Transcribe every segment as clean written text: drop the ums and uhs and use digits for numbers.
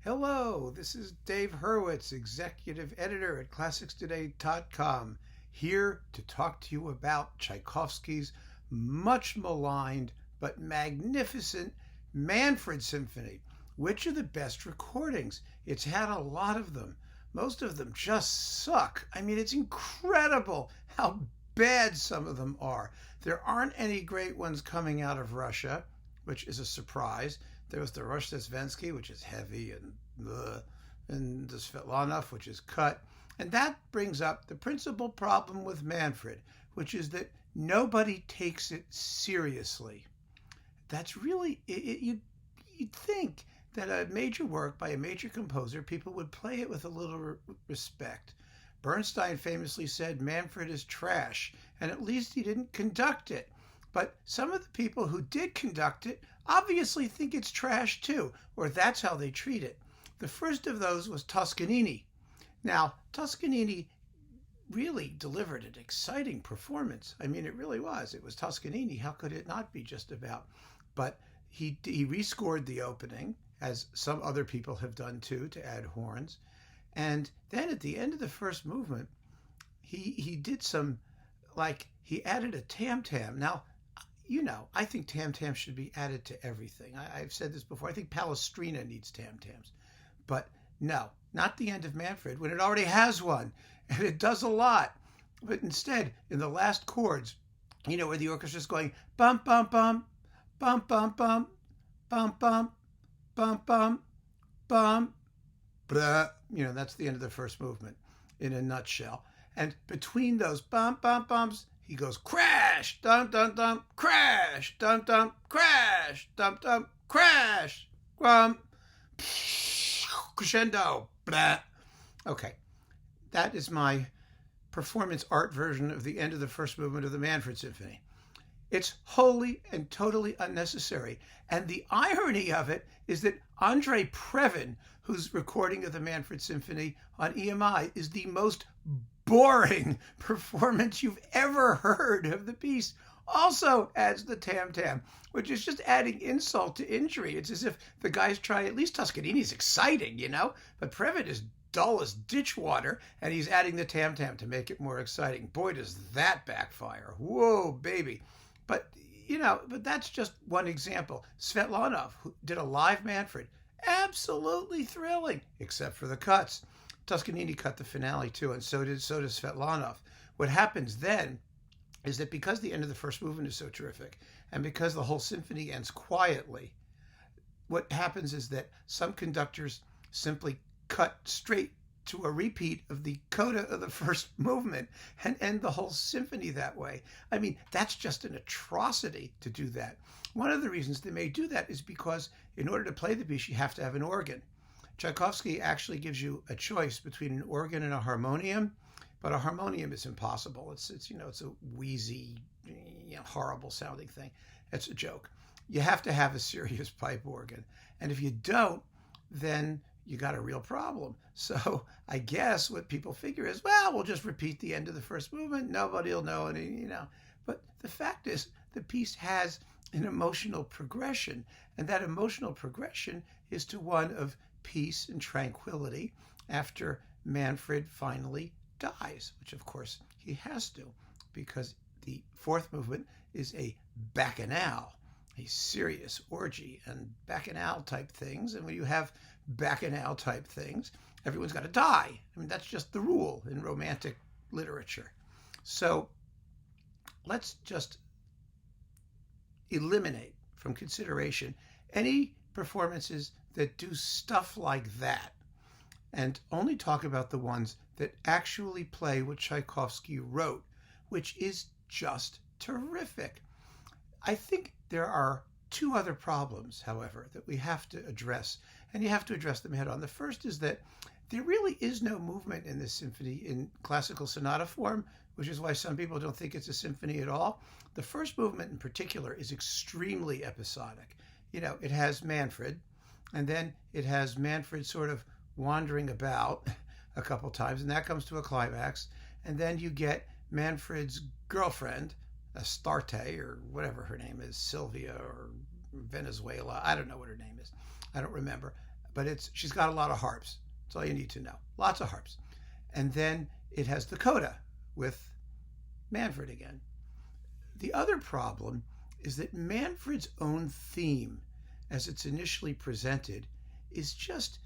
Hello, this is Dave Hurwitz, Executive Editor at ClassicsToday.com, here to talk to you about Tchaikovsky's much maligned but magnificent Manfred Symphony. Which are the best recordings? It's had a lot of them. Most of them just suck. I mean, it's incredible how bad some of them are. There aren't any great ones coming out of Russia, which is a surprise. There was the Rosh-Svensky, which is heavy, and the Svetlanov, which is cut. And that brings up the principal problem with Manfred, which is that nobody takes it seriously. That's really, you'd think that a major work by a major composer, people would play it with a little respect. Bernstein famously said Manfred is trash, and at least he didn't conduct it. But some of the people who did conduct it obviously think it's trash too, or that's how they treat it. The first of those was Toscanini. Now, Toscanini really delivered an exciting performance. I mean, it really was. It was Toscanini. How could it not be just about? But he rescored the opening, as some other people have done too, to add horns. And then at the end of the first movement, he did some, he added a tam-tam. Now, I think tam-tams should be added to everything. I've said this before. I think Palestrina needs tam-tams. But no, not the end of Manfred, when it already has one. And it does a lot. But instead, in the last chords, where the orchestra's going bum, bum, bum, bum, bum, bum, bum, bum, bum, bum, bum, blah. That's the end of the first movement in a nutshell. And between those bum, bum, bums, he goes crash, dum, dum, dum, crash, dum, dum, crash, dum, dum, crash, crescendo, blah. Okay, that is my performance art version of the end of the first movement of the Manfred Symphony. It's wholly and totally unnecessary. And the irony of it is that Andrei Previn, whose recording of the Manfred Symphony on EMI is the most boring performance you've ever heard of the piece, also adds the tam-tam, which is just adding insult to injury. It's as if the guys try, at least Toscanini's exciting, but Previn is dull as ditch water, and he's adding the tam-tam to make it more exciting. Boy, does that backfire. Whoa, baby. But that's just one example. Svetlanov, who did a live Manfred, absolutely thrilling, except for the cuts. Toscanini cut the finale too, and so does Svetlanov. What happens then is that because the end of the first movement is so terrific, and because the whole symphony ends quietly, what happens is that some conductors simply cut straight to a repeat of the coda of the first movement and end the whole symphony that way. I mean, that's just an atrocity to do that. One of the reasons they may do that is because in order to play the piece, you have to have an organ. Tchaikovsky actually gives you a choice between an organ and a harmonium, but a harmonium is impossible. It's a wheezy, horrible sounding thing. It's a joke. You have to have a serious pipe organ. And if you don't, then you got a real problem. So I guess what people figure is, well, we'll just repeat the end of the first movement. Nobody will know any, But the fact is, the piece has an emotional progression, and that emotional progression is to one of peace and tranquility after Manfred finally dies, which of course he has to, because the fourth movement is a bacchanal, a serious orgy and bacchanal type things. And when you have bacchanal type things, everyone's got to die. I mean, that's just the rule in romantic literature. So let's just eliminate from consideration any performances that do stuff like that, and only talk about the ones that actually play what Tchaikovsky wrote, which is just terrific. I think there are two other problems, however, that we have to address, and you have to address them head on. The first is that there really is no movement in this symphony in classical sonata form, which is why some people don't think it's a symphony at all. The first movement in particular is extremely episodic. It has Manfred, and then it has Manfred sort of wandering about a couple times, and that comes to a climax. And then you get Manfred's girlfriend, Astarte, or whatever her name is, Sylvia or Venezuela. I don't know what her name is. I don't remember. but she's got a lot of harps. That's all you need to know. Lots of harps. And then it has the coda with Manfred again. The other problem is that Manfred's own theme, as it's initially presented, is just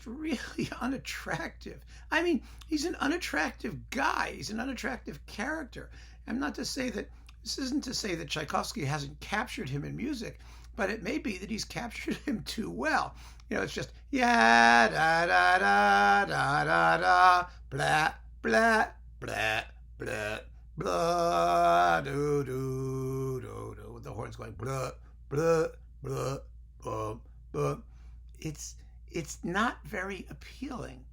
really unattractive. I mean, he's an unattractive guy. He's an unattractive character. This isn't to say that Tchaikovsky hasn't captured him in music, but it may be that he's captured him too well. It's just yeah da da da da da da blah blah blah blah blah do do do do. The horns going blah blah blah blah blah. It's not very appealing,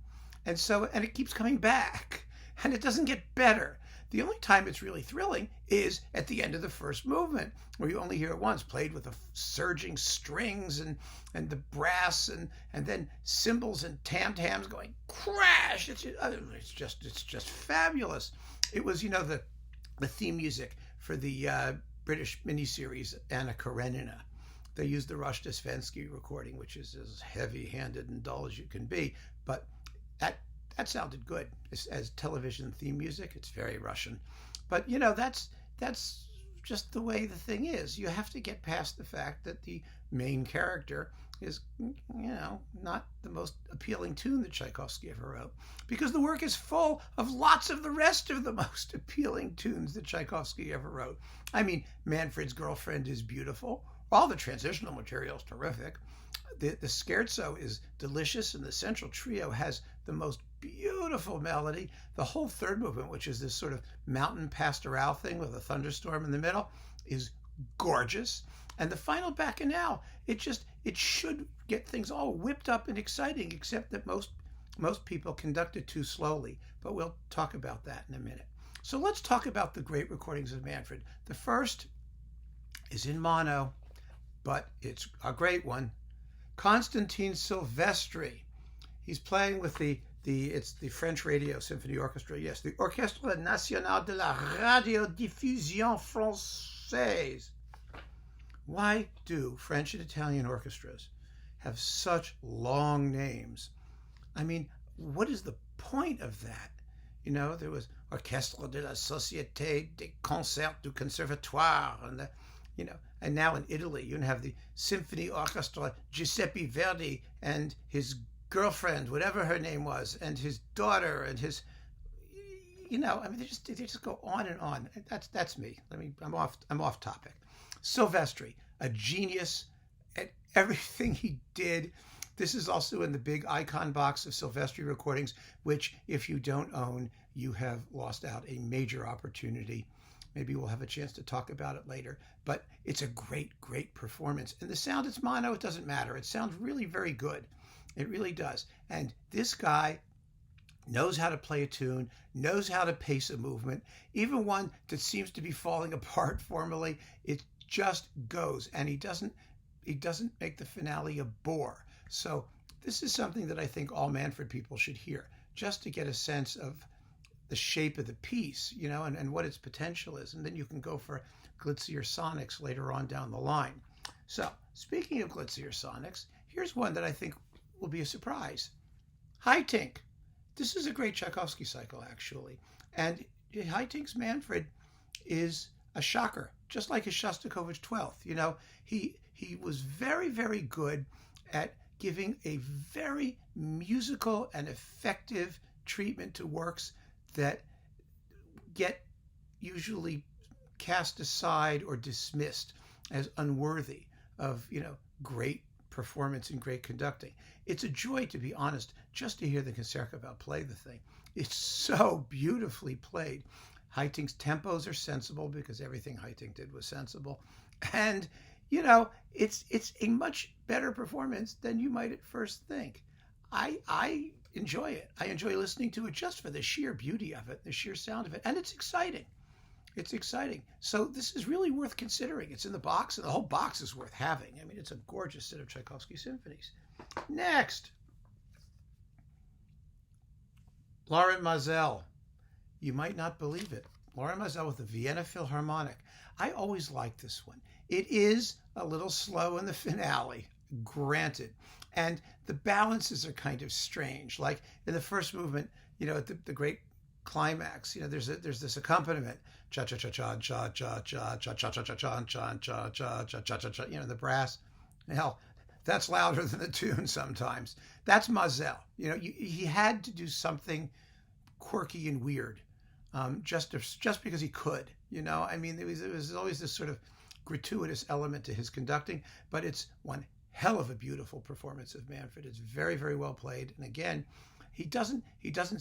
and it keeps coming back, and it doesn't get better. The only time it's really thrilling is at the end of the first movement, where you only hear it once, played with the surging strings and the brass and then cymbals and tam-tams going crash. It's just fabulous. It was the theme music for the British miniseries Anna Karenina. They used the Symphony recording, which is as heavy-handed and dull as you can be, but that sounded good as television theme music. It's very Russian, but that's just the way the thing is. You have to get past the fact that the main character is not the most appealing tune that Tchaikovsky ever wrote, because the work is full of lots of the rest of the most appealing tunes that Tchaikovsky ever wrote. I mean, Manfred's Girlfriend is beautiful. All the transitional material is terrific. The scherzo is delicious, and the central trio has the most beautiful melody. The whole third movement, which is this sort of mountain pastoral thing with a thunderstorm in the middle, is gorgeous. And the final bacchanal, it should get things all whipped up and exciting, except that most people conduct it too slowly. But we'll talk about that in a minute. So let's talk about the great recordings of Manfred. The first is in mono, but it's a great one. Constantin Silvestri. He's playing with it's the French Radio Symphony Orchestra. Yes, the Orchestre National de la Radiodiffusion Française. Why do French and Italian orchestras have such long names? I mean, what is the point of that? There was Orchestre de la Société des Concerts du Conservatoire, and now in Italy, you have the Symphony Orchestra Giuseppe Verdi and his girlfriend, whatever her name was, and his daughter, and his, they just go on and on. That's me. I'm off topic. Silvestri, a genius at everything he did. This is also in the big icon box of Silvestri recordings, which, if you don't own, you have lost out a major opportunity. Maybe we'll have a chance to talk about it later, but it's a great, great performance. And the sound, it's mono, it doesn't matter. It sounds really very good. It really does. And this guy knows how to play a tune, knows how to pace a movement, even one that seems to be falling apart formally. It just goes, and he doesn't make the finale a bore. So this is something that I think all Manfred people should hear, just to get a sense of the shape of the piece, and what its potential is. And then you can go for glitzier sonics later on down the line. So speaking of glitzier sonics, here's one that I think will be a surprise. High Tink. This is a great Tchaikovsky cycle, actually. And High Tink's Manfred is a shocker, just like his Shostakovich 12th. He was very, very good at giving a very musical and effective treatment to works that get usually cast aside or dismissed as unworthy of, great performance and great conducting. It's a joy, to be honest, just to hear the Concertgebouw play the thing. It's so beautifully played. High Tink's tempos are sensible, because everything High Tink did was sensible. And, it's a much better performance than you might at first think. I enjoy it. I enjoy listening to it just for the sheer beauty of it, the sheer sound of it. And it's exciting. It's exciting. So this is really worth considering. It's in the box, and the whole box is worth having. I mean, it's a gorgeous set of Tchaikovsky symphonies. Next, Laurent Mazel. You might not believe it. Laurent Mazel with the Vienna Philharmonic. I always liked this one. It is a little slow in the finale, granted, And the balances are kind of strange. Like in the first movement, at the great climax, there's this accompaniment, cha cha cha cha cha cha cha cha cha cha cha cha cha cha cha cha cha cha cha, the brass. Hell, that's louder than the tune sometimes. That's Mazel. He had to do something quirky and weird, just because he could. I mean, it was always this sort of gratuitous element to his conducting, but it's one hell of a beautiful performance of Manfred. It's very, very well played, and again, he doesn't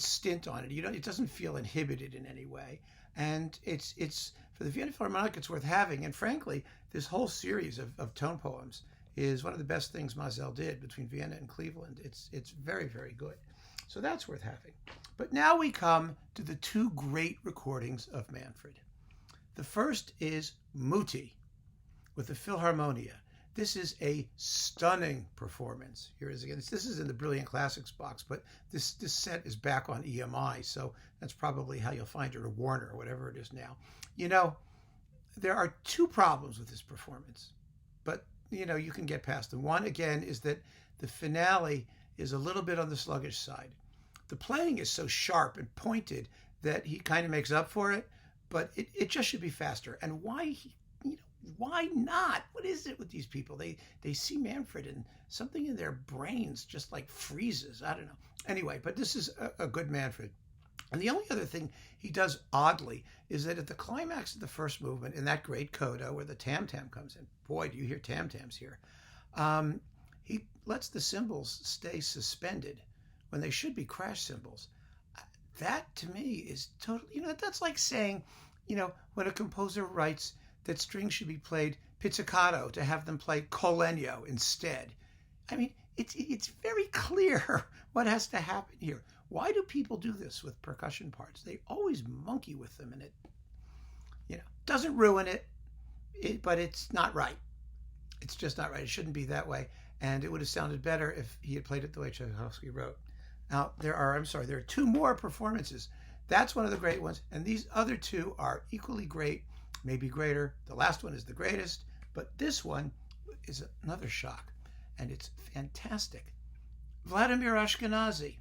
stint on it. It doesn't feel inhibited in any way, and it's for the Vienna Philharmonic, it's worth having. And frankly, this whole series of tone poems is one of the best things Mazel did between Vienna and Cleveland. It's very, very good. So that's worth having. But now we come to the two great recordings of Manfred. The first is Muti with the Philharmonia. This is a stunning performance. Here it is again. This is in the Brilliant Classics box, but this set is back on EMI, so that's probably how you'll find it, or Warner, or whatever it is now. There are two problems with this performance, but you can get past them. One, again, is that the finale is a little bit on the sluggish side. The playing is so sharp and pointed that he kind of makes up for it, but it just should be faster. And why not? What is it with these people? They see Manfred and something in their brains just like freezes. I don't know. Anyway, but this is a good Manfred. And the only other thing he does oddly is that at the climax of the first movement, in that great coda where the tam-tam comes in, boy, do you hear tam-tams here, he lets the cymbals stay suspended when they should be crash cymbals. That, to me, is totally, that's like saying, when a composer writes that strings should be played pizzicato to have them play col legno instead. I mean, it's very clear what has to happen here. Why do people do this with percussion parts? They always monkey with them, and it, doesn't ruin it, but it's not right. It's just not right. It shouldn't be that way, and it would have sounded better if he had played it the way Tchaikovsky wrote. Now, there are two more performances. That's one of the great ones, and these other two are equally great, maybe greater. The last one is the greatest, but this one is another shock, and it's fantastic. Vladimir Ashkenazy.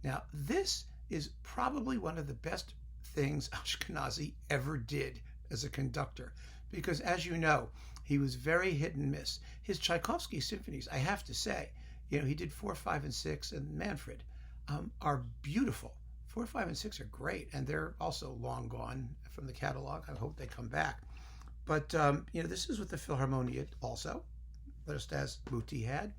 Now, this is probably one of the best things Ashkenazy ever did as a conductor, because as you know, he was very hit and miss. His Tchaikovsky symphonies, I have to say, he did 4, 5, and 6, and Manfred, are beautiful. 4, 5, and 6 are great, and they're also long gone from the catalog. I hope they come back. But, this is with the Philharmonia also, just as Muti had.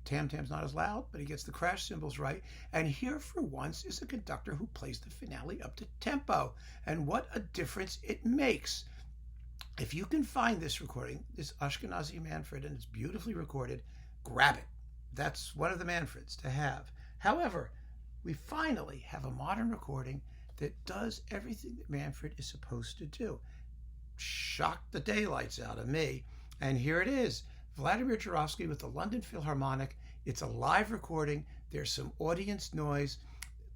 Tam-tam's not as loud, but he gets the crash cymbals right. And here, for once, is a conductor who plays the finale up to tempo. And what a difference it makes. If you can find this recording, this Ashkenazy Manfred, and it's beautifully recorded, grab it. That's one of the Manfreds to have. However, we finally have a modern recording that does everything that Manfred is supposed to do. Shocked the daylights out of me. And here it is. Vladimir Tchaikovsky with the London Philharmonic. It's a live recording. There's some audience noise.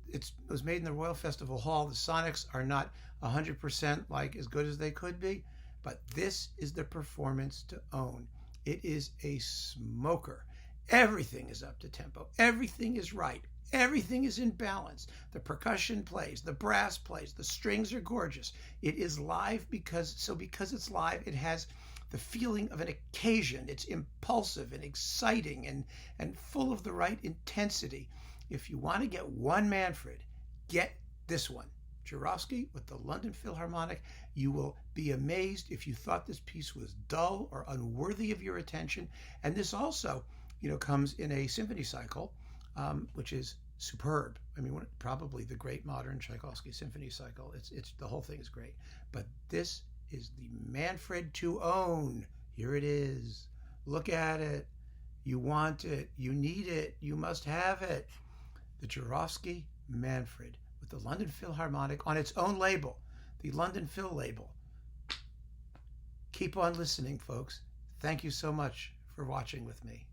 It was made in the Royal Festival Hall. The sonics are not 100% like as good as they could be, but this is the performance to own. It is a smoker. Everything is up to tempo. Everything is right. Everything is in balance. The percussion plays, the brass plays, the strings are gorgeous. It is live because it's live, it has the feeling of an occasion. It's impulsive and exciting and full of the right intensity. If you want to get one Manfred, get this one. Tchaikovsky with the London Philharmonic. You will be amazed if you thought this piece was dull or unworthy of your attention. And this also, comes in a symphony cycle, which is superb. I mean, probably the great modern Tchaikovsky symphony cycle. It's the whole thing is great. But this is the Manfred to own. Here it is. Look at it. You want it. You need it. You must have it. The Tchaikovsky Manfred with the London Philharmonic on its own label, the London Phil label. Keep on listening, folks. Thank you so much for watching with me.